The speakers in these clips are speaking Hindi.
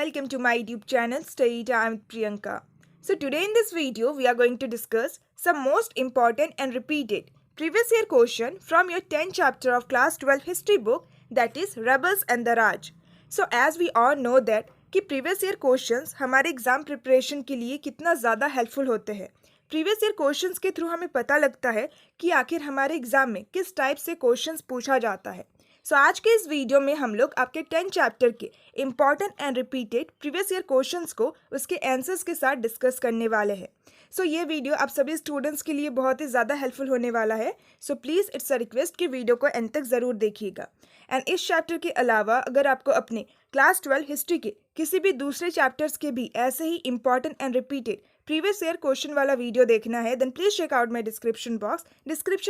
welcome to my YouTube channel Study Time with Priyanka. So today in this video we are going to discuss some most important and repeated previous year question from your 10th chapter of class 12 history book, that is Rebels and the Raj. So as we all know that कि previous year questions हमारे एग्जाम प्रिपरेशन के लिए कितना ज़्यादा हेल्पफुल होते हैं. प्रीवियस ईयर क्वेश्चंस के थ्रू हमें पता लगता है कि आखिर हमारे एग्जाम में किस टाइप से क्वेश्चंस पूछा जाता है. सो आज के इस वीडियो में हम लोग आपके 10 चैप्टर के important and repeated previous year questions को उसके आंसर्स के साथ डिस्कस करने वाले हैं. सो ये वीडियो आप सभी स्टूडेंट्स के लिए बहुत ही ज़्यादा हेल्पफुल होने वाला है. So please it's a request कि वीडियो को एंड तक ज़रूर देखिएगा. एंड इस चैप्टर के अलावा अगर आपको अपने क्लास 12 हिस्ट्री के किसी भी दूसरे चैप्टर्स के भी ऐसे ही important and repeated previous year question वाला वीडियो देखना है, then please check out my description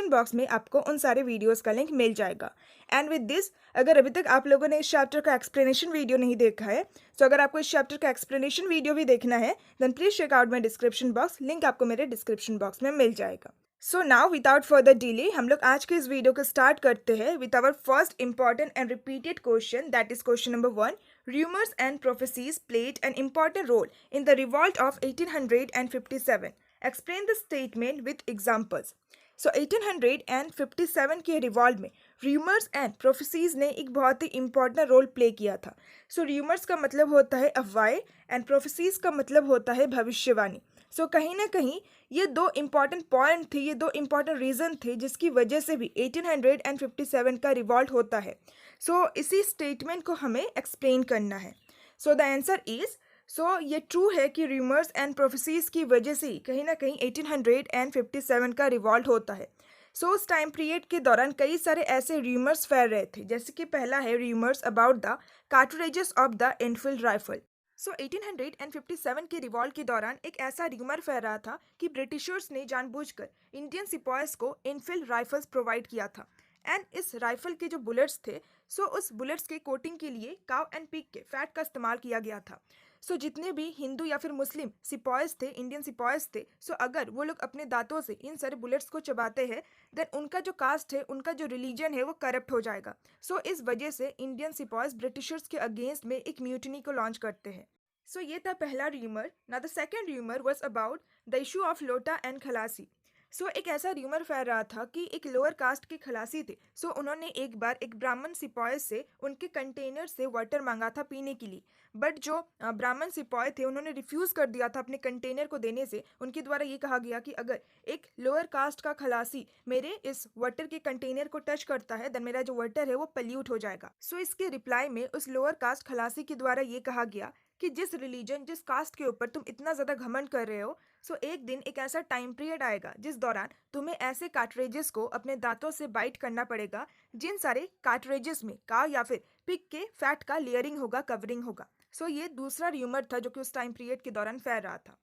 box में आपको उन सारे वीडियोस का लिंक मिल जाएगा. एंड विद दिस, अगर अभी तक आप लोगों ने इस चैप्टर का एक्सप्लेनेशन वीडियो नहीं देखा है, तो अगर आपको इस चैप्टर का एक्सप्लेनेशन वीडियो भी देखना है, then please check out my description box, link आपको मेरे डिस्क्रिप्शन बॉक्स में मिल जाएगा. So now without further delay हम लोग आज के इस वीडियो को स्टार्ट करते हैं with our first important and repeated question, that is question number 1. Rumors and prophecies played an important role in the revolt of 1857. Explain the statement with examples. So 1857 के रिवॉल्ट में रूमर्स एंड प्रोफेसीज ने एक बहुत ही इंपॉर्टेंट रोल प्ले किया था. सो रूमर्स का मतलब होता है अफवाहें एंड प्रोफेसीज का मतलब होता है भविष्यवाणी. सो कहीं ना कहीं ये दो इम्पॉर्टेंट पॉइंट थे, ये दो इम्पॉर्टेंट रीज़न थे जिसकी वजह से भी 1857 का रिवॉल्ट होता है. सो इसी स्टेटमेंट को हमें एक्सप्लेन करना है. सो द आंसर इज़, सो ये ट्रू है कि रूमर्स एंड प्रोफेसीज की वजह से ही कहीं ना कहीं 1857 का रिवॉल्ट होता है. सो उस टाइम पीरियड के दौरान कई सारे ऐसे रूमर्स फैल रहे थे, जैसे कि पहला है rumours about the cartridges of the Enfield rifle. So 1857 के रिवॉल्ट के दौरान एक ऐसा रूमर फैल रहा था कि ब्रिटिशर्स ने जानबूझकर इंडियन सिपाहीज को इनफील्ड राइफल्स प्रोवाइड किया था. एंड इस राइफल के जो बुलेट्स थे, सो उस बुलेट्स के कोटिंग के लिए काव एंड पिग के फैट का इस्तेमाल किया गया था. सो जितने भी हिंदू या फिर मुस्लिम सिपाहीज थे, इंडियन सिपाहीज थे, सो अगर वो लोग अपने दांतों से इन सारे बुलेट्स को चबाते हैं, देन उनका जो कास्ट है, उनका जो रिलीजन है, वो करप्ट हो जाएगा. सो इस वजह से इंडियन सिपाहीज ब्रिटिशर्स के अगेंस्ट में एक म्यूटिनी को लॉन्च करते हैं. सो ये था पहला rumour. Now the second rumour was about the issue of लोटा एंड खलासी. सो एक ऐसा रूमर फैल रहा था कि एक लोअर कास्ट के खलासी थे, सो उन्होंने एक बार एक ब्राह्मण सिपाही से उनके कंटेनर से वाटर मांगा था पीने के लिए. बट जो ब्राह्मण सिपाही थे, उन्होंने रिफ्यूज़ कर दिया था अपने कंटेनर को देने से. उनके द्वारा ये कहा गया कि अगर एक लोअर कास्ट का खलासी मेरे इस वाटर के कंटेनर को टच करता है, देन मेरा जो वाटर है वो पल्यूट हो जाएगा. सो इसके रिप्लाई में उस लोअर कास्ट खलासी के द्वारा ये कहा गया कि जिस रिलीजन, जिस कास्ट के ऊपर तुम इतना ज़्यादा घमंड कर रहे हो, सो एक दिन एक ऐसा टाइम पीरियड आएगा जिस दौरान तुम्हें ऐसे कार्टरेजेस को अपने दांतों से बाइट करना पड़ेगा जिन सारे कार्टरेजेस में का या फिर पिग के फैट का लेयरिंग होगा, कवरिंग होगा. सो ये दूसरा रूमर था जो कि उस टाइम पीरियड के दौरान फैल रहा था.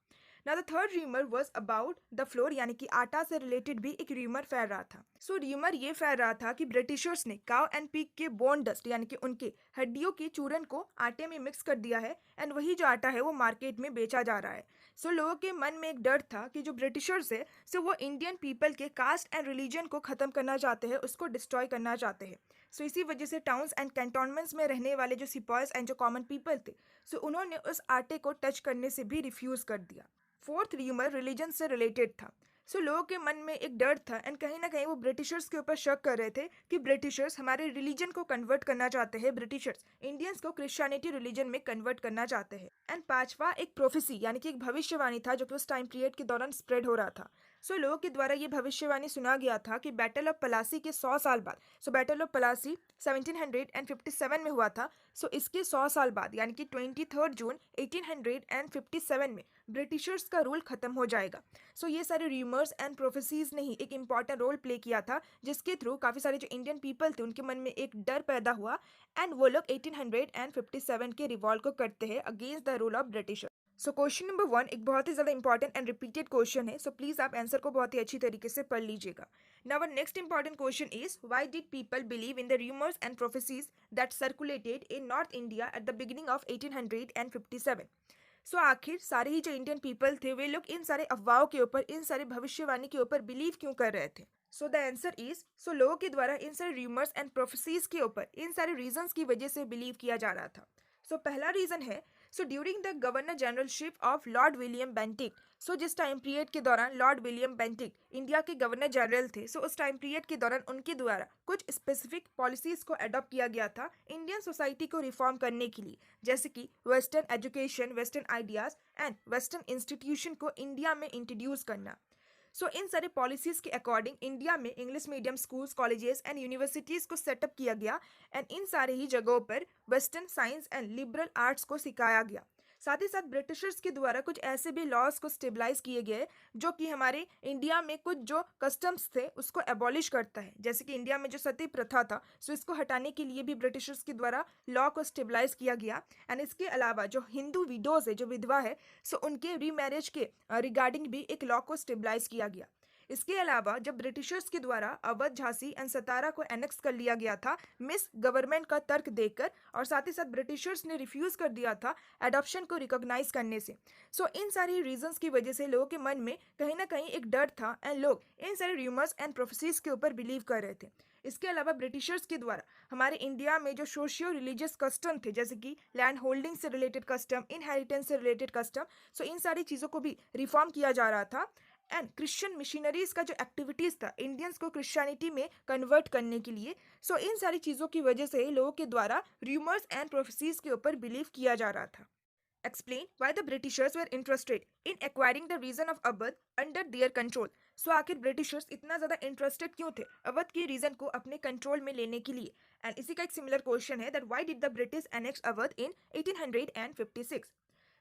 Now the third rumour was about the floor, यानी कि आटा से रिलेटेड भी एक रूमर फैल रहा था. सो रूमर ये फैल रहा था कि ब्रिटिशर्स ने काव एंड पिग के बोन डस्ट, यानी कि उनके हड्डियों के चूरन को आटे में मिक्स कर दिया है, एंड वही जो आटा है वो मार्केट में बेचा जा रहा है. सो लोगों के मन में एक डर था कि जो ब्रिटिशर्स है, सो वो इंडियन पीपल के कास्ट एंड रिलीजन को ख़त्म करना चाहते हैं, उसको डिस्ट्रॉय करना चाहते हैं. सो इसी वजह से टाउन्स एंड कैंटोनमेंट्स में रहने वाले जो सिपाहीज एंड जो कॉमन पीपल थे, सो उन्होंने उस आटे को टच करने से भी रिफ्यूज़ कर दिया. फोर्थ रूमर रिलीजन से रिलेटेड था. सो लोगों के मन में एक डर था, एंड कहीं ना कहीं वो ब्रिटिशर्स के ऊपर शक कर रहे थे कि ब्रिटिशर्स हमारे रिलीजन को कन्वर्ट करना चाहते हैं, ब्रिटिशर्स इंडियंस को क्रिश्चियनिटी रिलीजन में कन्वर्ट करना चाहते हैं. एंड पांचवा एक प्रोफेसी, यानी कि एक भविष्यवाणी था जो कि उस टाइम पीरियड के दौरान स्प्रेड हो रहा था. सो लोगों के द्वारा ये भविष्यवाणी सुना गया था कि बैटल ऑफ पलासी के 100 साल बाद, सो बैटल ऑफ पलासी 1757 में हुआ था, सो इसके 100 साल बाद यानी कि 23 जून 1857 में ब्रिटिशर्स का रूल खत्म हो जाएगा. सो ये सारे रूमर्स एंड प्रोफेसीज ने ही एक इंपॉर्टेंट रोल प्ले किया था, जिसके थ्रू काफ़ी सारे जो इंडियन पीपल थे उनके मन में एक डर पैदा हुआ, एंड वो लोग 1857 के रिवॉल्ट को करते हैं against the rule of britisher. So question number 1 एक बहुत ही ज़्यादा इंपॉर्टेंट एंड रिपीटेड क्वेश्चन है, सो प्लीज़ आप आंसर को बहुत ही अच्छी तरीके से पढ़ लीजिएगा. Now our next important question is, why did people believe in the rumours and prophecies that circulated in north India at the beginning of 1857. So आखिर सारे ही जो इंडियन पीपल थे, वे लोग इन सारे अफवाहों के ऊपर, इन सारे भविष्यवाणी के ऊपर बिलीव क्यों कर रहे थे? सो द आंसर इज, सो लोगों के द्वारा इन सारे रूमर्स एंड प्रोफेसीज के ऊपर इन सारे रीजंस की वजह से बिलीव किया जा रहा था. सो पहला रीजन है, so during the governor generalship of Lord William Bentinck, so जिस टाइम पीरियड के दौरान लॉर्ड विलियम बेंटिक इंडिया के गवर्नर जनरल थे, सो उस टाइम पीरियड के दौरान उनके द्वारा कुछ स्पेसिफिक पॉलिसीज को अडॉप्ट किया गया था इंडियन सोसाइटी को रिफॉर्म करने के लिए, जैसे कि western education, western ideas and western institution को इंडिया में इंट्रोड्यूस करना। सो इन सारे पॉलिसीज के अकॉर्डिंग इंडिया में English medium schools, colleges and universities को सेटअप किया गया एंड इन सारे ही जगहों पर western science and liberal arts को सिखाया गया। साथ ही साथ ब्रिटिशर्स के द्वारा कुछ ऐसे भी लॉज को स्टेबलाइज किए गए जो कि हमारे इंडिया में कुछ जो कस्टम्स थे उसको एबॉलिश करता है, जैसे कि इंडिया में जो सती प्रथा था, सो इसको हटाने के लिए भी ब्रिटिशर्स के द्वारा लॉ को स्टेबलाइज किया गया। एंड इसके अलावा जो हिंदू विडोज है, जो विधवा है, सो उनके रीमैरिज के रिगार्डिंग भी एक लॉ को स्टेबलाइज किया गया। इसके अलावा जब ब्रिटिशर्स के द्वारा अवध, झांसी एंड सतारा को एनेक्स कर लिया गया था मिस गवर्नमेंट का तर्क देकर, और साथ ही साथ ब्रिटिशर्स ने रिफ्यूज कर दिया था एडॉप्शन को रिकॉग्नाइज करने से। सो इन सारी रीजंस की वजह से लोगों के मन में कहीं ना कहीं एक डर था एंड लोग इन सारे र्यूमर्स एंड प्रोफेसीज के ऊपर बिलीव कर रहे थे। इसके अलावा ब्रिटिशर्स के द्वारा हमारे इंडिया में जो सोशियो रिलीजियस कस्टम थे, जैसे कि लैंड होल्डिंग से रिलेटेड कस्टम, इनहेरिटेंस से रिलेटेड कस्टम, सो इन सारी चीज़ों को भी रिफॉर्म किया जा रहा था। एंड क्रिश्चियन मिशनरीज का जो एक्टिविटीज़ था इंडियंस को क्रिश्चियनिटी में कन्वर्ट करने के लिए, सो इन सारी चीज़ों की वजह से लोगों के द्वारा र्यूमर्स एंड प्रोफेसीज के ऊपर बिलीव किया जा रहा था। Explain why the Britishers were interested in acquiring the region of Awadh under their control. So आखिर ब्रिटिशर्स इतना ज़्यादा इंटरेस्टेड क्यों थे अवध के रीजन को अपने कंट्रोल में लेने के लिए। एंड इसी का एक सिमिलर क्वेश्चन है that why did the British annex Awadh in 1856।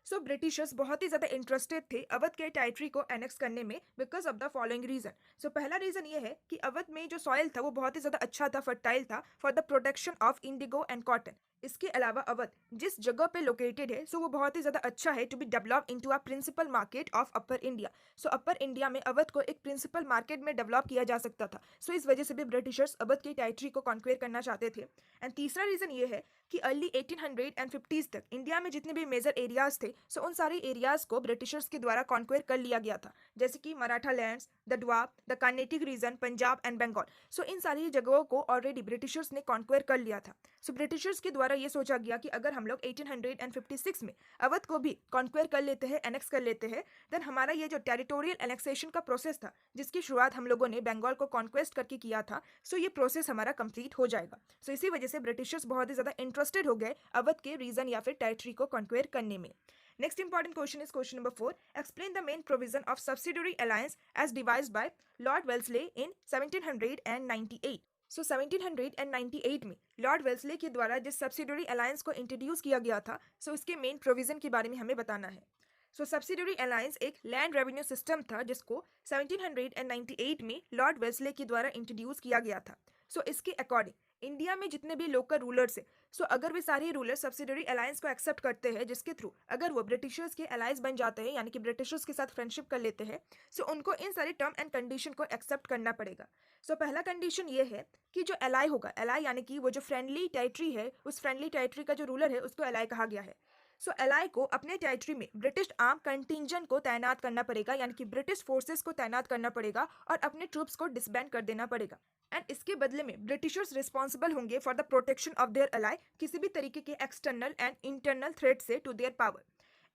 So Britishers बहुत ही ज़्यादा इंटरेस्टेड थे अवध के टेरिटरी को एनेक्स करने में because of the following reason. So पहला रीज़न ये है कि अवध में जो सॉइल था वो बहुत ही ज़्यादा अच्छा था, फर्टाइल था for the protection of Indigo and cotton. इसके अलावा अवध जिस जगह पे लोकेटेड है, सो वो बहुत ही ज़्यादा अच्छा है to be develop into a principal market of upper India. So upper India में अवध को एक प्रिंसिपल मार्केट में डेवलप किया जा सकता था। सो इस वजह से भी ब्रिटिशर्स अवध की टेरिटरी को कॉन्क्वेयर करना चाहते थे। एंड तीसरा रीज़न ये है कि अर्ली 1850s तक इंडिया में जितने भी मेजर एरियाज थे, सो उन सारे एरियाज को ब्रिटिशर्स के द्वारा कॉन्क्वेयर कर लिया गया था, जैसे कि Maratha lands, the Doab, the Carnatic region, Punjab and Bengal. So इन सारी जगहों को ऑलरेडी ब्रिटिशर्स ने कॉन्क्वेयर कर लिया था। सो ब्रिटिशर्स के द्वारा ये सोचा गया कि अगर हम लोग 1856 में अवध को भी कॉन्क्वेयर कर लेते हैं, एनेक्स कर लेते हैं, देन हमारा ये जो टेरिटोरियल एनेक्सेशन का प्रोसेस था, जिसकी शुरुआत हम लोगों ने बंगाल को कॉन्क्वेस्ट करके किया था, सो ये प्रोसेस हमारा कंप्लीट हो जाएगा। सो इसी वजह से ब्रिटिशर्स बहुत ही ज़्यादा इंटरेस्टेड हो गए अवध के रीजन या फिर टेरिटरी को कॉन्क्वेयर करने में। Next important question is question number 4। Explain the main provision of subsidiary alliance as devised by Lord Wellesley in 1798। So 1798 में लॉर्ड वेल्सले के द्वारा जिस सब्सिडियरी अलायंस को इंट्रोड्यूस किया गया था, सो इसके मेन प्रोविजन के बारे में हमें बताना है। सो सब्सिडियरी अलायंस एक लैंड रेवेन्यू सिस्टम था जिसको 1798 में लॉर्ड वेल्सले के द्वारा इंट्रोड्यूस किया गया था। सो इसके अकॉर्डिंग इंडिया में जितने भी लोकल रूलर्स है, सो अगर वे सारे रूलर सब्सिडियरी अलायंस को एक्सेप्ट करते हैं, जिसके थ्रू अगर वो ब्रिटिशर्स के अलायंस बन जाते हैं, यानी कि ब्रिटिशर्स के साथ फ्रेंडशिप कर लेते हैं, सो उनको इन सारे टर्म एंड कंडीशन को एक्सेप्ट करना पड़ेगा। सो पहला कंडीशन ये है कि जो एलाई होगा, एलाई यानी कि वो जो फ्रेंडली टेरिटरी है, उस फ्रेंडली टेरिटरी का जो रूलर है उसको एलाई कहा गया है। सो एलाई को अपने टेरिटरी में ब्रिटिश आर्म कंटिंजेंट को तैनात करना पड़ेगा, यानी कि ब्रिटिश फोर्सेस को तैनात करना पड़ेगा और अपने ट्रूप्स को डिसबैंड कर देना पड़ेगा। एंड इसके बदले में ब्रिटिशर्स रिस्पॉन्सिबल होंगे for the protection of their ally किसी भी तरीके के एक्सटर्नल एंड इंटरनल थ्रेट से टू देयर पावर।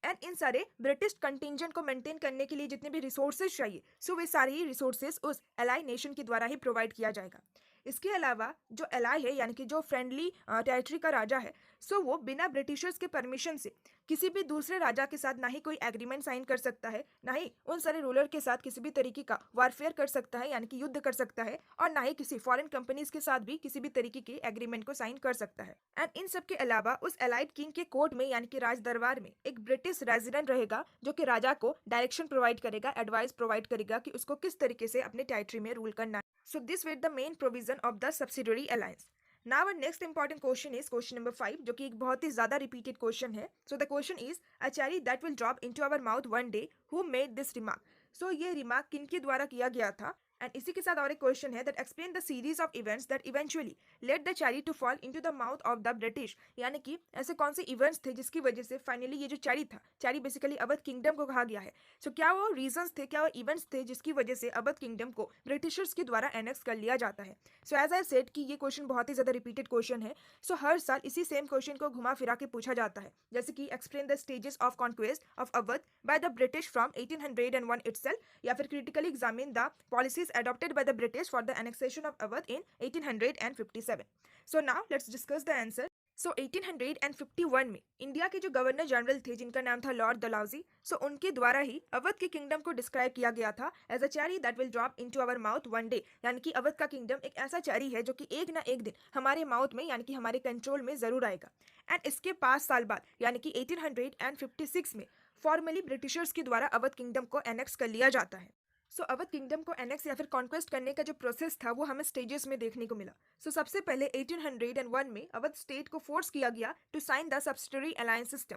एंड इन सारे ब्रिटिश कंटिंजेंट को मेंटेन करने के लिए जितने भी रिसोर्सेज चाहिए, सो वे सारे ही रिसोर्सेज उस एलाई नेशन के द्वारा ही प्रोवाइड किया जाएगा। इसके अलावा जो एलाई है, यानी कि जो फ्रेंडली टेरिटरी का राजा है, सो वो बिना ब्रिटिशर्स के परमिशन से किसी भी दूसरे राजा के साथ ना ही कोई एग्रीमेंट साइन कर सकता है, ना ही उन सारे रूलर के साथ किसी भी तरीके का वारफेयर कर सकता है, यानी कि युद्ध कर सकता है, और ना ही किसी फॉरेन कंपनीज के साथ भी किसी भी तरीके के एग्रीमेंट को साइन कर सकता है। एंड इन सब के अलावा उस एलाइड किंग के कोर्ट में, यानी कि राज दरबार में, एक ब्रिटिश रेजिडेंट रहेगा जो कि राजा को डायरेक्शन प्रोवाइड करेगा, एडवाइस प्रोवाइड करेगा कि उसको किस तरीके से अपने टेरिटरी में रूल करना है। So this were the main provision of the subsidiary alliance. Now our next important question is question number 5, जो कि एक बहुत ही ज़्यादा repeated question है. So the question is a cherry that will drop into our mouth one day. Who made this remark? So ये remark किनके द्वारा किया गया था? एंड इसी के साथ और एक क्वेश्चन है that explain the series of events that eventually led the cherry to fall into the mouth of the British, यानी कि ऐसे कौन से इवेंट्स थे जिसकी वजह से फाइनली ये जो चैरी था, चैरी बेसिकली अवध किंगडम को कहा गया है। सो क्या वो रीजंस थे, क्या वो इवेंट्स थे जिसकी वजह से अवध किंगडम को ब्रिटिशर्स के द्वारा एनेक्स कर लिया जाता है। सो एज आई सेड कि ये क्वेश्चन बहुत ही ज्यादा रिपीटेड क्वेश्चन है। सो हर साल इसी सेम क्वेश्चन को घुमा फिरा के पूछा जाता है, जैसे कि explain the stages of conquest of Awadh by the British from 1801 itself, या फिर critically examine the policies adopted by the British for the annexation of Awadh in 1857. So now let's discuss the answer. सो 1851 में इंडिया के जो गवर्नर जनरल थे जिनका नाम था लॉर्ड डलहौजी, सो उनके द्वारा ही अवध के किंगडम को डिस्क्राइब किया गया था as a cherry that will drop into our mouth one day, यानी कि अवध का किंगडम एक ऐसा चैरी है जो कि एक ना एक दिन हमारे माउथ में यानी कि हमारे कंट्रोल में जरूर आएगा। एंड इसके 5 साल बाद यानी कि 1856 में फॉर्मली ब्रिटिशर्स के द्वारा अवध किंगडम को एनेक्स कर लिया जाता है। सो अवध किंगडम को एनेक्स या फिर कॉन्क्वेस्ट करने का जो प्रोसेस था वो हमें स्टेजेस में देखने को मिला। सबसे पहले 1801 में अवध स्टेट को फोर्स किया गया to sign the subsidiary alliance system.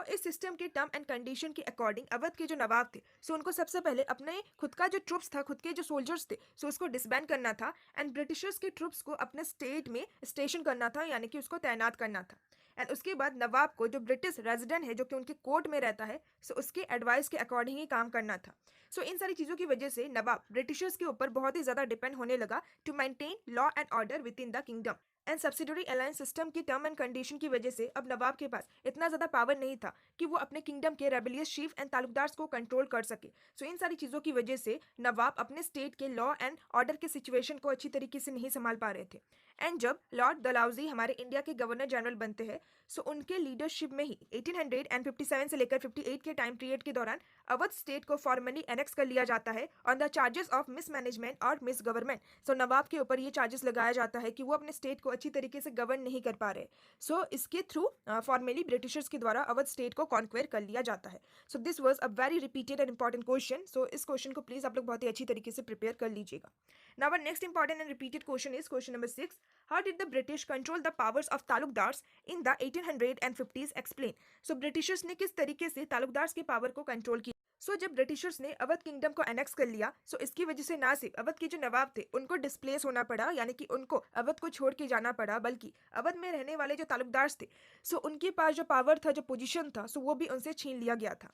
इस सिस्टम के टर्म एंड कंडीशन के अकॉर्डिंग अवध के जो नवाब थे, उनको सबसे पहले अपने खुद का जो ट्रुप्स था, खुद के जो सोल्जर्स थे, उसको डिसबैंड करना था एंड ब्रिटिशर्स के ट्रुप्स को अपने स्टेट में स्टेशन करना था, यानी कि उसको तैनात करना था। एंड उसके बाद नवाब को जो ब्रिटिश रेजिडेंट है जो कि उनके कोर्ट में रहता है, उसके एडवाइस के अकॉर्डिंग ही काम करना था। इन सारी चीज़ों की वजह से नवाब ब्रिटिशर्स के ऊपर बहुत ही ज़्यादा डिपेंड होने लगा to maintain law and order within the kingdom. And subsidiary alliance system की टर्म एंड कंडीशन की वजह से अब नवाब के पास इतना ज़्यादा पावर नहीं था कि वो अपने किंगडम के रेबेलियस चीफ एंड तालुकदार्स को कंट्रोल कर सके। इन सारी चीज़ों की वजह से नवाब अपने स्टेट के लॉ एंड ऑर्डर के सिचुएशन को अच्छी तरीके से नहीं संभाल पा रहे थे। एंड जब लॉर्ड डलहौजी हमारे इंडिया के गवर्नर जनरल बनते हैं, उनके लीडरशिप में ही 1857 से लेकर 58 के टाइम पीरियड के दौरान अवध स्टेट को फॉर्मली एनेक्स कर लिया जाता है on the charges of mismanagement और मिस गवर्नमेंट। नवाब के ऊपर ये चार्जेस लगाया जाता है कि वो अपने स्टेट को अच्छी तरीके से गवर्न नहीं कर पा रहे। इसके थ्रू फॉर्मली ब्रिटिशर्स के द्वारा अवध स्टेट को कॉन्क्वेयर कर लिया जाता है। This was a very repeated and important question. इस क्वेश्चन को प्लीज आप लोग बहुत ही अच्छी तरीके से प्रिपेयर कर लीजिएगा। Now our next important and repeated question is question number 6। How did the British control the powers of taluqdars in the 1850s? Explain. Britishers ने किस तरीके से तालुकदार्स के पावर को कंट्रोल किया? जब ब्रिटिशर्स ने अवध किंगडम को एनेक्स कर लिया, इसकी वजह से ना सिर्फ अवध के जो नवाब थे उनको डिस्प्लेस होना पड़ा, यानी कि उनको अवध को छोड़ के जाना पड़ा, बल्कि अवध में रहने वाले जो तालुकदार्स थे, उनके पास जो पावर था, जो पोजीशन था, वो भी उनसे छीन लिया गया था।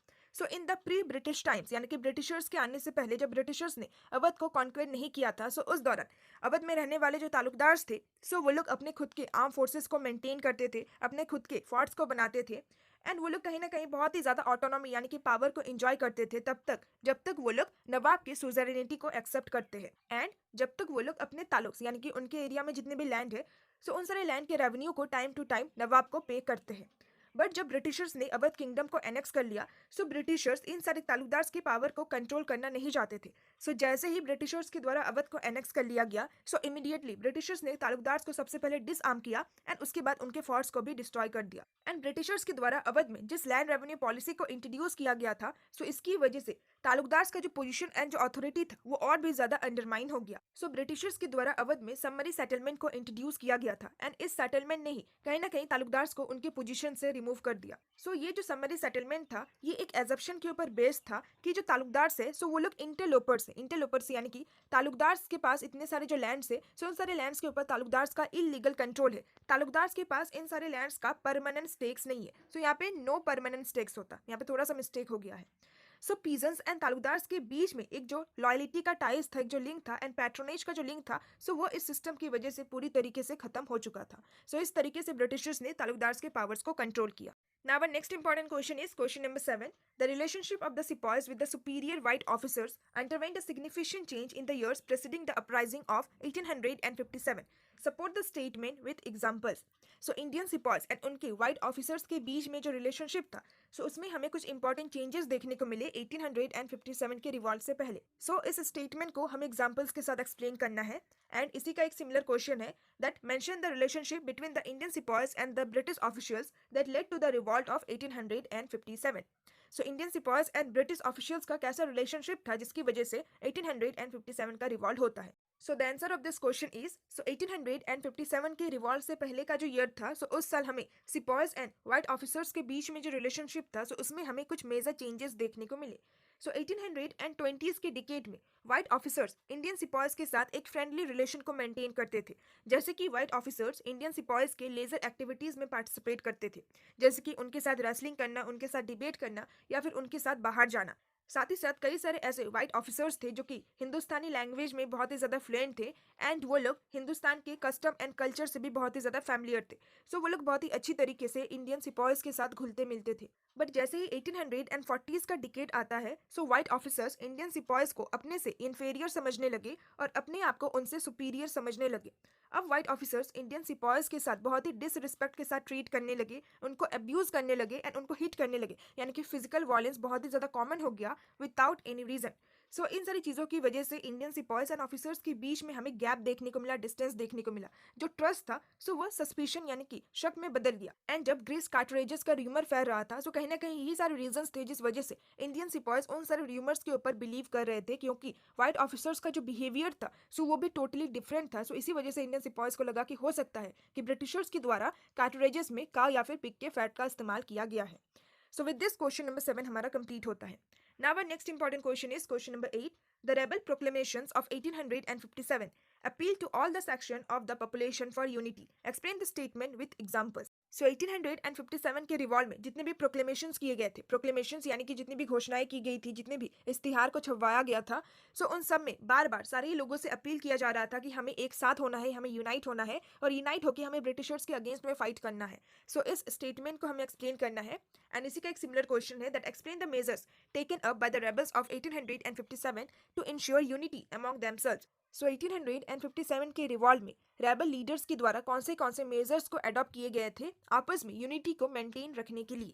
In the pre British times, यानी कि ब्रिटिशर्स के आने से पहले जब ब्रिटिशर्स ने अवध को कॉन्क्वेर नहीं किया था, उस दौरान अवध में रहने वाले जो तालुकदार्स थे, वो लोग अपने खुद के आर्म फोर्सेस को मेंटेन करते थे, अपने खुद के फोर्ट्स को बनाते थे। एंड वो लोग कहीं ना कहीं बहुत ही ज़्यादा ऑटोनॉमी यानी कि पावर को एंजॉय करते थे तब तक जब तक वो लोग नवाब की सुजेरेनिटी को एक्सेप्ट करते हैं, एंड जब तक वो लोग अपने ताल्लुक यानी कि उनके एरिया में जितने भी लैंड है, उन सारे लैंड के रेवेन्यू को टाइम टू टाइम नवाब को पे करते हैं। बट जब ब्रिटिशर्स ने अवध किंगडम को एनेक्स कर लिया, ब्रिटिशर्स इन सारे तालुकदार्स के पावर को कंट्रोल करना नहीं चाहते थे। जैसे ही ब्रिटिशर्स के द्वारा अवध को एनेक्स कर लिया गया, इमीडिएटली ब्रिटिशर्स ने तालुकदार्स को सबसे पहले डिसआर्म किया एंड उसके बाद उनके फोर्ट्स को भी डिस्ट्रॉय कर दिया। एंड ब्रिटिशर्स के द्वारा अवध में जिस लैंड रेवेन्यू पॉलिसी को इंट्रोड्यूस किया गया था, इसकी वजह से तालुकदार्स का जो पोजीशन एंड जो अथॉरिटी था वो और भी ज्यादा अंडरमाइन हो गया। ब्रिटिशर्स के द्वारा अवध में समरी सेटलमेंट को इंट्रोड्यूस किया गया था एंड इस सेटलमेंट ने ही कहीं ना कहीं तालुकदार्स को उनके पोजीशन से रिमूव कर दिया। ये जो समरी सेटलमेंट था, ये एक एजप्शन के ऊपर बेस्ड था कि जो तालुकदार्स है, वो लोग इंटरलोपर्स यानी कि तालुकदार्स के पास इतने सारे जो लैंड्स है, उन सारे लैंड्स के ऊपर तालुकदार्स का इलीगल कंट्रोल है। तालुकदार्स के पास इन सारे लैंड्स का परमानेंट स्टेक्स नहीं है। यहाँ पे नो परमानेंट स्टेक्स होता, यहाँ पे थोड़ा सा मिस्टेक हो गया है। पीजेंट्स एंड तालुकदार्स के बीच में एक जो लॉयलिटी का टाइज था, एक जो लिंक था, एंड पैट्रोनेज का जो लिंक था, वो इस सिस्टम की वजह से पूरी तरीके से खत्म हो चुका था। इस तरीके से ब्रिटिशर्स ने तालुकदार्स के पावर्स को कंट्रोल किया। Now our next important question is question number 7. The relationship of the sepoys with the superior white officers underwent a significant change in the years preceding the uprising of 1857. Support the statement with examples. Indian sepoys and उनके व्हाइट ऑफिसर्स के बीच में जो रिलेशनशिप था, उसमें हमें कुछ इंपॉर्टेंट चेंजेस देखने को मिले 1857 के रिवॉल्ट से पहले। इस स्टेटमेंट को हमें एग्जांपल्स के साथ एक्सप्लेन करना है एंड इसी का एक सिमिलर क्वेश्चन है that mention the relationship between the Indian sepoys and the British officials that led to the revolt of 1857। Indian sepoys and British officials का कैसा रिलेशनशिप था जिसकी वजह से 1857 का रिवॉल्ट होता है। The answer of this question is 1857 के रिवॉल्ट से पहले का जो ईयर था, उस साल हमें सिपॉयज एंड व्हाइट ऑफिसर्स के बीच में जो रिलेशनशिप था, उसमें हमें कुछ मेजर चेंजेस देखने को मिले। सो 1820s के डिकेड में व्हाइट ऑफिसर्स इंडियन सिपॉयज के साथ एक फ्रेंडली रिलेशन को मेंटेन करते थे, जैसे कि व्हाइट ऑफिसर्स इंडियन सिपॉयज के लेजर एक्टिविटीज में पार्टिसिपेट करते थे, जैसे कि उनके साथ रेसलिंग करना, उनके साथ डिबेट करना या फिर उनके साथ बाहर जाना। साथ ही साथ कई सारे ऐसे व्हाइट ऑफिसर्स थे जो कि हिंदुस्तानी लैंग्वेज में बहुत ही ज़्यादा फ्लुएंट थे, एंड वो लोग हिंदुस्तान के कस्टम एंड कल्चर से भी बहुत ही ज़्यादा फैमिलियर थे। सो वो लोग बहुत ही अच्छी तरीके से इंडियन सिपॉयज के साथ घुलते मिलते थे। बट जैसे ही 1840s का डिकेड आता है, सो व्हाइट ऑफिसर्स इंडियन सिपॉयज को अपने से इन्फेरियर समझने लगे और अपने आप को उनसे सुपीरियर समझने लगे। अब व्हाइट ऑफिसर्स इंडियन सिपॉयज के साथ बहुत ही डिसरिस्पेक्ट के साथ ट्रीट करने लगे, उनको अब्यूज करने लगे एंड उनको हिट करने लगे, यानी कि फिजिकल वायलेंस बहुत ही ज़्यादा कॉमन हो गया विदाउट एनी रीजन। सो इन सारी चीज़ों की वजह से इंडियन सिपॉयज एंड ऑफिसर्स के बीच में हमें गैप देखने को मिला, डिस्टेंस देखने को मिला। जो ट्रस्ट था सो वह सस्पिशन यानी कि शक में बदल गया। एंड जब ग्रेस कार्टरेजेस का र्यूमर फैल रहा था, सो कहीं ना कहीं यही सारे रीजंस थे जिस वजह से इंडियन सिपॉयज उन सारे र्यूमर्स के ऊपर बिलीव कर रहे थे, क्योंकि व्हाइट ऑफिसर्स का जो बिहेवियर था सो वो भी टोटली डिफरेंट था। सो इसी वजह से इंडियन सिपॉयज को लगा कि हो सकता है कि ब्रिटिशर्स के द्वारा कार्टरेजेस में का या फिर पिग के फैट का इस्तेमाल किया गया है। So with this question number 7 हमारा कंप्लीट होता है। Now our next important question is question number 8। The rebel proclamations of 1857 appeal to all the section of the population for unity. Explain the statement with examples. सो 1857 के रिवॉल्ट में जितने भी प्रोक्लेमेशंस किए गए थे, प्रोक्लेमेशंस यानी कि जितनी भी घोषणाएं की गई थी, जितने भी इश्तिहार को छपवाया गया था, सो उन सब में बार बार सारे ही लोगों से अपील किया जा रहा था कि हमें एक साथ होना है, हमें यूनाइट होना है और यूनाइट होकर हमें ब्रिटिशर्स के अगेंस्ट में फाइट करना है। सो इस स्टेटमेंट को हमें एक्सप्लेन करना है। एंड इसी का एक सिमिलर क्वेश्चन है that explain the measures taken up by the rebels of 1857 to ensure unity among themselves. So 1857 के रिवॉल्ट में रेबल लीडर्स के द्वारा कौन से मेजर्स को अडॉप्ट किए गए थे आपस में यूनिटी को मेंटेन रखने के लिए।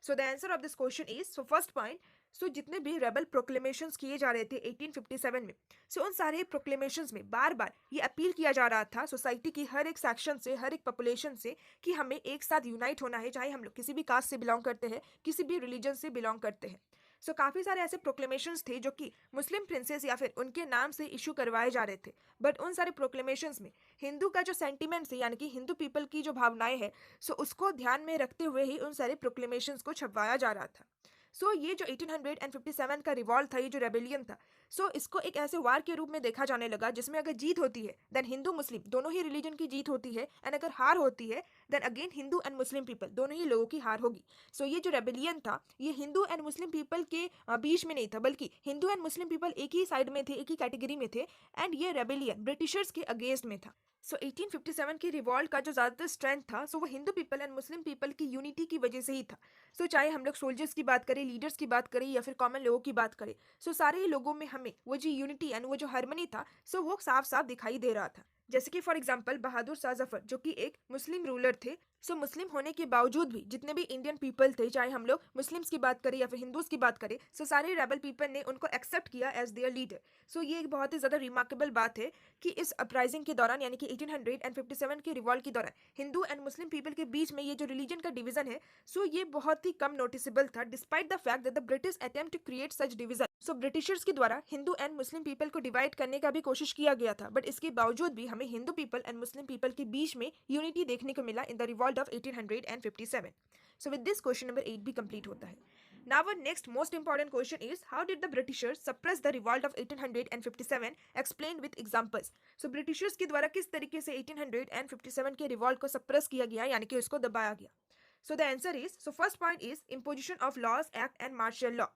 So the answer of this question is, so first point, so जितने भी रेबल प्रोक्लेमेशंस किए जा रहे थे 1857 में, सो उन सारे प्रोक्लेमेशंस में बार बार ये अपील किया जा रहा था सोसाइटी की हर एक सेक्शन से, हर एक पॉपुलेशन से, कि हमें एक साथ यूनाइट होना है, चाहे हम लोग किसी भी कास्ट से बिलोंग करते हैं, किसी भी रिलीजन से बिलोंग करते हैं। सो काफ़ी सारे ऐसे प्रोक्लेमेशंस थे जो कि मुस्लिम प्रिंसेस या फिर उनके नाम से इशू करवाए जा रहे थे, बट उन सारे प्रोक्लेमेशंस में हिंदू का जो सेंटीमेंट्स है, यानी कि हिंदू पीपल की जो भावनाएं हैं, सो उसको ध्यान में रखते हुए ही उन सारे प्रोक्लेमेशंस को छपवाया जा रहा था। सो ये जो 1857 का रिवॉल्ट था, ये जो रेबेलियन था, सो इसको एक ऐसे वार के रूप में देखा जाने लगा जिसमें अगर जीत होती है देन हिंदू मुस्लिम दोनों ही रिलीजन की जीत होती है, एंड अगर हार होती है then again Hindu and Muslim people दोनों ही लोगों की हार होगी। सो ये जो रेबेलियन था, ये हिंदू एंड मुस्लिम पीपल के बीच में नहीं था, बल्कि हिंदू एंड मुस्लिम पीपल एक ही साइड में थे, एक ही कैटेगरी में थे, एंड ये रेबेलियन ब्रिटिशर्स के अगेंस्ट में था। सो 1857 की रिवॉल्ट का जो ज़्यादातर स्ट्रेंथ था, सो वो Hindu people and Muslim people की यूनिटी की वजह से ही था। सो चाहे हम लोग सोल्जर्स की बात करें, लीडर्स की बात करें या फिर कॉमन लोगों की बात करें, सो सारे ही लोगों में हमें वो जो यूनिटी एंड वो जो हार्मनी था, सो वो साफ साफ दिखाई दे रहा था। जैसे कि फॉर एग्जांपल बहादुर शाह जफर जो कि एक मुस्लिम रूलर थे, सो मुस्लिम होने के बावजूद भी जितने भी इंडियन पीपल थे, चाहे हम लोग मुस्लिम्स की बात करें या फिर हिंदूज की बात करें, सो सारे रेबल पीपल ने उनको एक्सेप्ट किया एज देयर लीडर। सो ये एक बहुत ही ज़्यादा रिमार्केबल बात है कि इस अपराइजिंग के दौरान, यानी कि 1857 के रिवॉल्ट के दौरान, हिंदू एंड मुस्लिम पीपल के बीच में ये जो रिलीजन का डिवीजन है, सो ये बहुत ही कम नोटिसेबल था, despite the fact that the British attempt to create such division. So Britishers के द्वारा हिंदू एंड मुस्लिम पीपल को डिवाइड करने का भी कोशिश किया गया था, बट इसके बावजूद भी हमें Hindu people and Muslim people के बीच में यूनिटी देखने को मिला इन the revolt of 1857। So with this question number 8 भी कंप्लीट होता है। Now our next most important question is, how did the Britishers suppress the revolt of 1857? Explained with examples. So Britishers के द्वारा किस तरीके से 1857 के रिवॉल्ट को सप्रेस किया गया, यानी कि उसको दबाया गया। So the answer is, so first point is imposition of laws, act and martial law.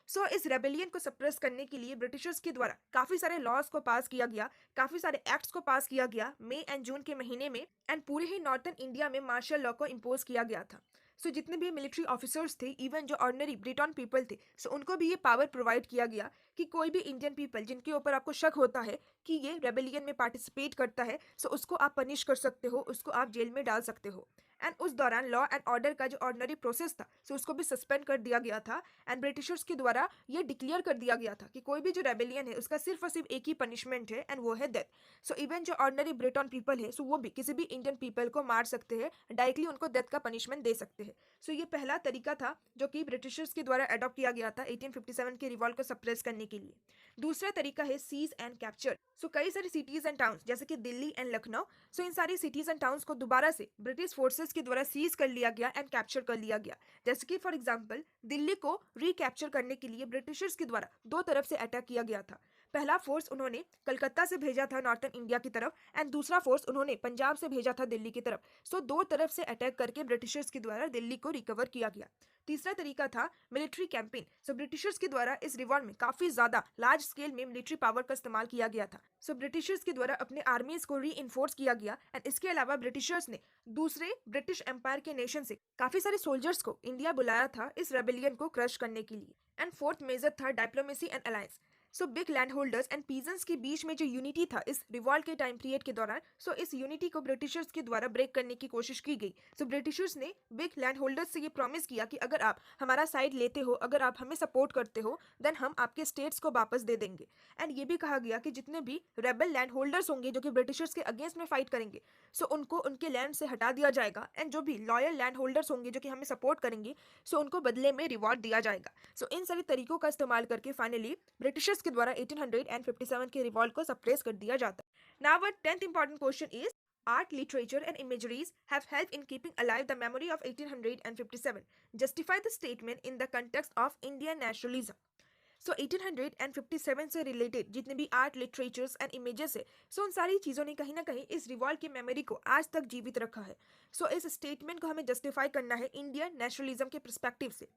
सो इस रेबेलियन को सप्रेस करने के लिए ब्रिटिशर्स के द्वारा काफ़ी सारे लॉज को पास किया गया, काफ़ी सारे एक्ट्स को पास किया गया मई एंड जून के महीने में, एंड पूरे ही नॉर्थन इंडिया में मार्शल लॉ को इम्पोज किया गया था। सो जितने भी मिलिट्री ऑफिसर्स थे, इवन जो ऑर्डिनरी ब्रिटन पीपल थे, सो उनको भी ये पावर प्रोवाइड किया गया कि कोई भी इंडियन पीपल जिनके ऊपर आपको शक होता है कि ये रेबेलियन में पार्टिसिपेट करता है, सो उसको आप पनिश कर सकते हो, उसको आप जेल में डाल सकते हो। एंड उस दौरान लॉ एंड ऑर्डर का जो ऑर्डिनरी प्रोसेस था, सो उसको भी सस्पेंड कर दिया गया था, एंड ब्रिटिशर्स के द्वारा ये डिक्लेयर कर दिया गया था कि कोई भी जो रेबेलियन है उसका सिर्फ और सिर्फ एक ही पनिशमेंट है, एंड वो है डेथ। सो इवन जो ऑर्डिनरी ब्रिटन पीपल है, सो वो भी किसी भी इंडियन पीपल को मार सकते हैं, डायरेक्टली उनको डेथ का पनिशमेंट दे सकते हैं। सो ये पहला तरीका था जो कि ब्रिटिशर्स के द्वारा अडॉप्ट किया गया था 1857 के रिवॉल्ट को सप्रेस करने करने के लिए। दूसरा तरीका है सीज एंड कैप्चर। सो कई सारी सिटीज एंड टाउन्स जैसे कि दिल्ली एंड लखनऊ, सो इन सारी सिटीज एंड टाउन्स को दोबारा से ब्रिटिश फोर्सेस के द्वारा सीज कर लिया गया एंड कैप्चर कर लिया गया। जैसे कि फॉर एग्जांपल दिल्ली को रिकैप्चर करने के लिए ब्रिटिशर्स के द्वारा दो तरफ से अटैक किया गया था। पहला फोर्स उन्होंने कलकत्ता से भेजा था नॉर्थन इंडिया की तरफ एंड दूसरा फोर्स उन्होंने पंजाब से भेजा था दिल्ली की तरफ। सो दो तरफ से अटैक करके ब्रिटिशर्स के द्वारा दिल्ली को रिकवर किया गया। तीसरा तरीका था मिलिट्री कैंपेन। सो ब्रिटिशर्स के द्वारा इस रिवॉल्ट में काफी ज्यादा लार्ज स्केल में मिलिट्री पावर का इस्तेमाल किया गया था। सो ब्रिटिशर्स के द्वारा अपने आर्मीज को री इन्फोर्स किया गया एंड इसके अलावा ब्रिटिशर्स ने दूसरे ब्रिटिश एम्पायर के नेशन से काफी सारे सोल्जर्स को इंडिया बुलाया था इस रेबेलियन को क्रश करने के लिए। एंड फोर्थ मेजर था diplomacy and alliance. So big land holders and peasants के बीच में जो यूनिटी था इस रिवॉल्ट के टाइम पीरियड के दौरान, सो इस यूनिटी को ब्रिटिशर्स के द्वारा ब्रेक करने की कोशिश की गई। सो ब्रिटिशर्स ने बिग लैंड होल्डर्स से ये प्रॉमिस किया कि अगर आप हमारा साइड लेते हो, अगर आप हमें सपोर्ट करते हो, देन हम आपके स्टेट्स को वापस दे देंगे। एंड ये भी कहा गया कि जितने भी रेबल लैंड होल्डर्स होंगे जो कि ब्रिटिशर्स के अगेंस्ट में फाइट करेंगे, सो उनको उनके लैंड से हटा दिया जाएगा एंड जो भी लॉयल लैंड होल्डर्स होंगे जो कि हमें सपोर्ट करेंगे, सो उनको बदले में रिवॉर्ड दिया जाएगा। सो इन सारे तरीकों का इस्तेमाल करके फाइनली ब्रिटिशर्स के द्वारा 1857 के रिवॉल्ट को सप्रेस कर दिया जाता है। Now our 10th important question is art, literature and imageries have helped in keeping alive the memory of 1857. Justify the statement in the context of Indian nationalism. सो 1857 से रिलेटेड जितने भी आर्ट, लिटरेचर्स एंड इमेजेस है, सो उन सारी चीज़ों ने कहीं ना कहीं इस रिवॉल्ट की मेमोरी को आज तक जीवित रखा है। सो इस स्टेटमेंट को हमें जस्टिफाई करना है इंडियन नेशनलिज्म के पर्सपेक्टिव से।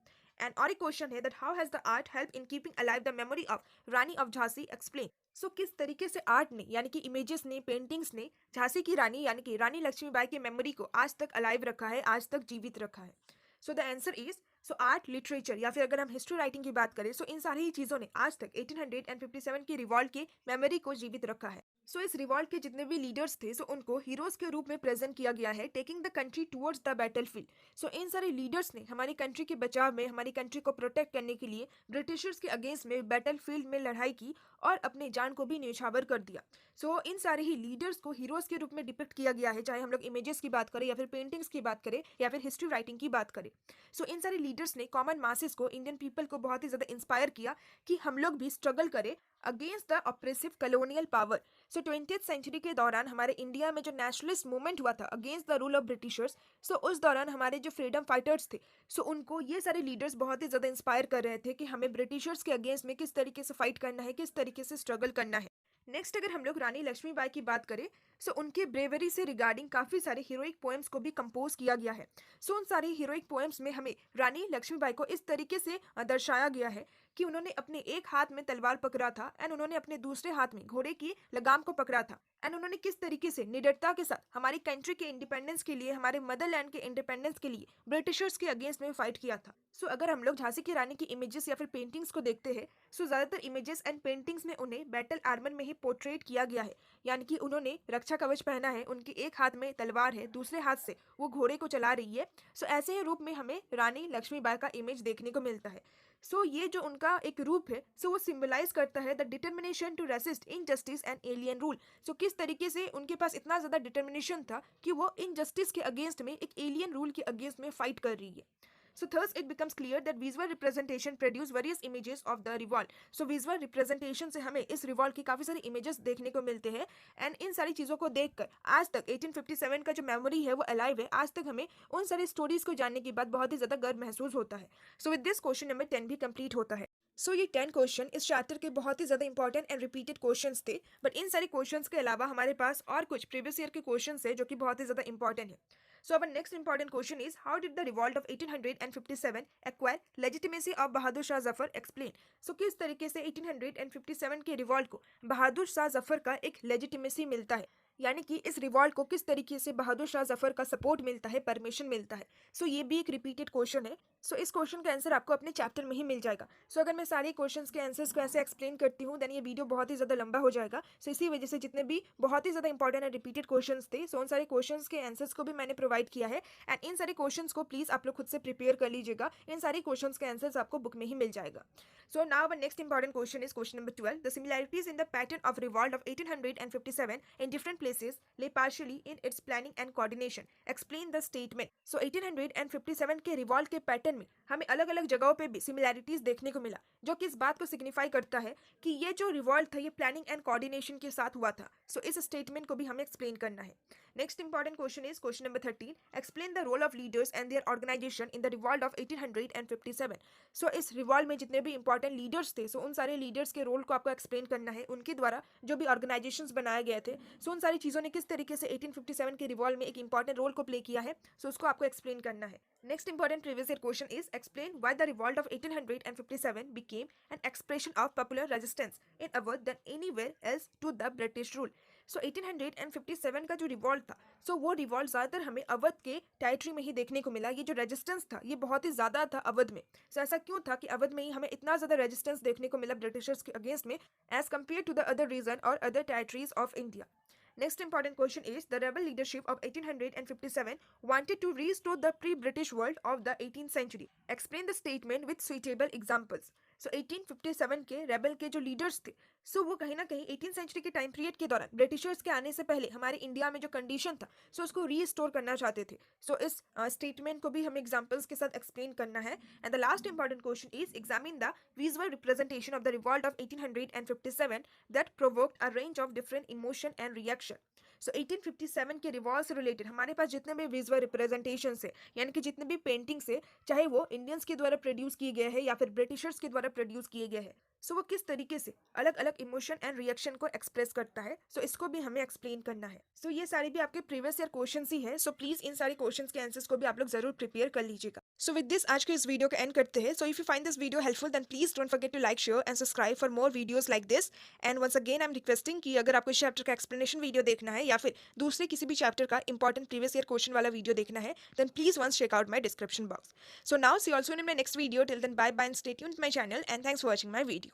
एंड और एक क्वेश्चन है that how has the art help in keeping alive the memory of Rani of Jhansi, explain. So किस तरीके से आर्ट ने यानी कि इमेजेस ने, पेंटिंग्स ने झांसी की रानी यानी कि रानी लक्ष्मीबाई की मेमोरी को आज तक अलाइव रखा है, आज तक जीवित रखा है। सो the answer is so art, literature या फिर अगर हम हिस्ट्री राइटिंग की बात करें, सो इन सारी ही चीज़ों ने आज तक 1857 की रिवॉल्ट की मेमोरी को जीवित रखा है। सो इस रिवॉल्ट के जितने भी लीडर्स थे, सो उनको हीरोज के रूप में प्रेजेंट किया गया है, taking the country towards the battlefield. So इन सारे लीडर्स ने हमारी कंट्री के बचाव में, हमारी कंट्री को प्रोटेक्ट करने के लिए ब्रिटिशर्स के अगेंस्ट में बैटलफील्ड में लड़ाई की और अपने जान को भी न्यौछावर कर दिया। सो इन सारे ही लीडर्स को हीरोज के रूप में डिपिक्ट किया गया है, चाहे हम लोग इमेजेस की बात करें या फिर पेंटिंग्स की बात करें या फिर हिस्ट्री राइटिंग की बात करें। सो इन सारे लीडर्स ने कॉमन मासेस को, इंडियन पीपल को बहुत ही ज़्यादा इंस्पायर किया कि हम लोग भी स्ट्रगल करें against the oppressive colonial power. So 20th century के दौरान हमारे इंडिया में जो नेशनलिस्ट मूवमेंट हुआ था against the rule of Britishers, so उस दौरान हमारे जो फ्रीडम फाइटर्स थे, सो उनको ये सारे लीडर्स बहुत ही ज़्यादा इंस्पायर कर रहे थे कि हमें ब्रिटिशर्स के अगेंस्ट में किस तरीके से फाइट करना है, किस तरीके से स्ट्रगल करना है। नेक्स्ट अगर हम लोग रानी लक्ष्मीबाई की बात करें, सो उनके ब्रेवरी से रिगार्डिंग काफ़ी सारे हीरोइक पोएम्स को भी कंपोज किया गया है। सो उन सारे हीरोइक पोएम्स में हमें रानी लक्ष्मीबाई को इस तरीके से दर्शाया गया है कि उन्होंने अपने एक हाथ में तलवार पकड़ा था एंड उन्होंने अपने दूसरे हाथ में घोड़े की लगाम को पकड़ा था एंड उन्होंने किस तरीके से निडरता के साथ हमारी कंट्री के इंडिपेंडेंस के लिए, हमारे मदरलैंड के इंडिपेंडेंस के लिए ब्रिटिशर्स के अगेंस्ट में फाइट किया था। सो अगर हम लोग झांसी की रानी की इमेजेस या फिर पेंटिंग्स को देखते हैं, सो ज़्यादातर इमेजेस एंड पेंटिंग्स में उन्हें बैटल आर्मर में ही पोर्ट्रेट किया गया है, यानी कि उन्होंने रक्षा कवच पहना है, उनके एक हाथ में तलवार है, दूसरे हाथ से वो घोड़े को चला रही है। सो ऐसे ही रूप में हमें रानी लक्ष्मीबाई का इमेज देखने को मिलता है। सो ये जो उनका एक रूप है, सो वो सिंबलाइज करता है the determination to resist injustice and alien rule. So किस तरीके से उनके पास इतना ज़्यादा डिटर्मिनेशन था कि वो इनजस्टिस के अगेंस्ट में, एक एलियन रूल के अगेंस्ट में फाइट कर रही है। So thus it becomes clear that visual representation produce various images of the revolt. So visual representation से हमें इस रिवॉल्ट की काफ़ी सारी इमेजेस देखने को मिलते हैं एंड इन सारी चीज़ों को देखकर आज तक 1857 का जो मेमोरी है वो अलाइव है। आज तक हमें उन सारी स्टोरीज को जानने के बाद बहुत ही ज़्यादा गर्व महसूस होता है। So with this question number 10 भी कंप्लीट होता है। सो ये 10 क्वेश्चन इस चैप्टर के बहुत ही ज़्यादा इंपॉर्टेंट एंड रिपीटेड क्वेश्चंस थे, बट इन सारे क्वेश्चंस के अलावा हमारे पास और कुछ प्रीवियस ईयर के क्वेश्चंस है जो कि बहुत ही ज़्यादा इंपॉर्टेंट है। So our next important question is how did the revolt of 1857 acquire legitimacy of Bahadur Shah Zafar, explain। So किस तरीके से 1857 के रिवॉल्ट को बहादुर शाह जफर का एक लेजिटिमेसी मिलता है, यानी कि इस रिवॉल्ट को किस तरीके से बहादुर शाह जफर का सपोर्ट मिलता है, परमिशन मिलता है। सो ये भी एक रिपीटेड क्वेश्चन है। सो इस क्वेश्चन का आंसर आपको अपने चैप्टर में ही मिल जाएगा। सो अगर मैं सारे क्वेश्चंस के आंसर्स को ऐसे एक्सप्लेन करती हूँ देन ये वीडियो बहुत ही ज़्यादा लंबा हो जाएगा। सो इसी वजह से जितने भी बहुत ही ज़्यादा इंपॉर्टेंट एंड रिपीटेड क्वेश्चंस थे, सो उन सारे क्वेश्चंस के आंसर्स को भी मैंने प्रोवाइड किया है एंड इन सारे क्वेश्चंस को प्लीज़ आप लोग खुद से प्रिपेयर कर लीजिएगा। इन सारे क्वेश्चंस के आंसर्स आपको बुक में ही मिल जाएगा। So now our next important question is question number 12. The similarities in the pattern of revolt of 1857 in different places lay partially in its planning and coordination. Explain the statement. So 1857 के रिवॉल्ट के पैटर्न में हमें अलग अलग जगहों पे भी सिमिलैरिटीज देखने को मिला, जो कि इस बात को सिग्निफाई करता है कि ये जो रिवॉल्ट था ये प्लानिंग एंड कोऑर्डिनेशन के साथ हुआ था। सो इस स्टेटमेंट को भी हमें एक्सप्लेन करना है। Next important question is question number 13, explain the role of leaders and their organisation in the revolt of 1857। So इस रिवॉल्ट में जितने भी इंपॉर्टेंट लीडर्स थे, सो उन सारे लीडर्स के रोल को आपको एक्सप्लेन करना है। उनके द्वारा जो भी ऑर्गेनाइजेशंस बनाए गए थे, सो उन सारी चीज़ों ने किस तरीके से 1857 के रिवॉल्ट में एक इंपॉर्टेंट रोल को प्ले किया है, सो उसको आपको एक्सप्लेन करना है। Next important previous year question is explain why the revolt of 1857 became an expression of popular resistance in Awadh than anywhere else to the British rule. So 1857 का जो रिवॉल्ट था, सो वो रिवॉल्ट ज़्यादातर हमें अवध के टेरिटरी में ही देखने को मिला। ये जो रेजिस्टेंस था ये बहुत ही ज़्यादा था अवध में। सो ऐसा क्यों था कि अवध में ही हमें इतना ज़्यादा रेजिस्टेंस देखने को मिला ब्रिटिशर्स के अगेंस्ट में as compare to the other region और other territories of India. Next important question is the rebel leadership of 1857 wanted to restore the pre-British world of the 18th century. Explain the statement with suitable examples. So 1857 के रेबल के जो लीडर्स थे, सो वो कहीं ना कहीं 18th सेंचुरी के टाइम पीरियड के दौरान ब्रिटिशर्स के आने से पहले हमारे इंडिया में जो कंडीशन था, सो उसको रीस्टोर करना चाहते थे। सो इस स्टेटमेंट को भी हमें एग्जांपल्स के साथ एक्सप्लेन करना है। And the last important question is examine the visual representation of the revolt of 1857 that provoked a range of different emotion and reaction. So 1857 के रिवॉल्ट से रिलेटेड हमारे पास जितने भी विजुअल रिप्रेजेंटेशन है, यानी कि जितने भी पेंटिंग्स है, चाहे वो इंडियंस के द्वारा प्रोड्यूस किए गए हैं या फिर ब्रिटिशर्स के द्वारा प्रोड्यूस किए गए हैं, सो वो किस तरीके से अलग अलग इमोशन एंड रिएक्शन को एक्सप्रेस करता है, सो इसको भी हमें एक्सप्लेन करना है। सो ये सारी भी आपके प्रीवियस ईयर क्वेश्चंस ही है। सो प्लीज इन सारे क्वेश्चंस के आंसर्स को भी आप लोग जरूर प्रिपेयर कर लीजिएगा। सो विद दिस आज के इस वीडियो का एंड करते हैं। So if you find this video helpful then please don't forget to like, share and subscribe for more videos like this. And once again I am requesting कि अगर आपको इस चैप्टर का एक्सप्लेनेशन वीडियो देखना है या फिर दूसरे किसी भी चैप्टर का इंपॉर्टेंट प्रीवियस ईयर क्वेश्चन वाला वीडियो देखना है, then please once check out my description box. So now see also in my next video. Till then bye bye and stay tuned to my channel and thanks for watching my video.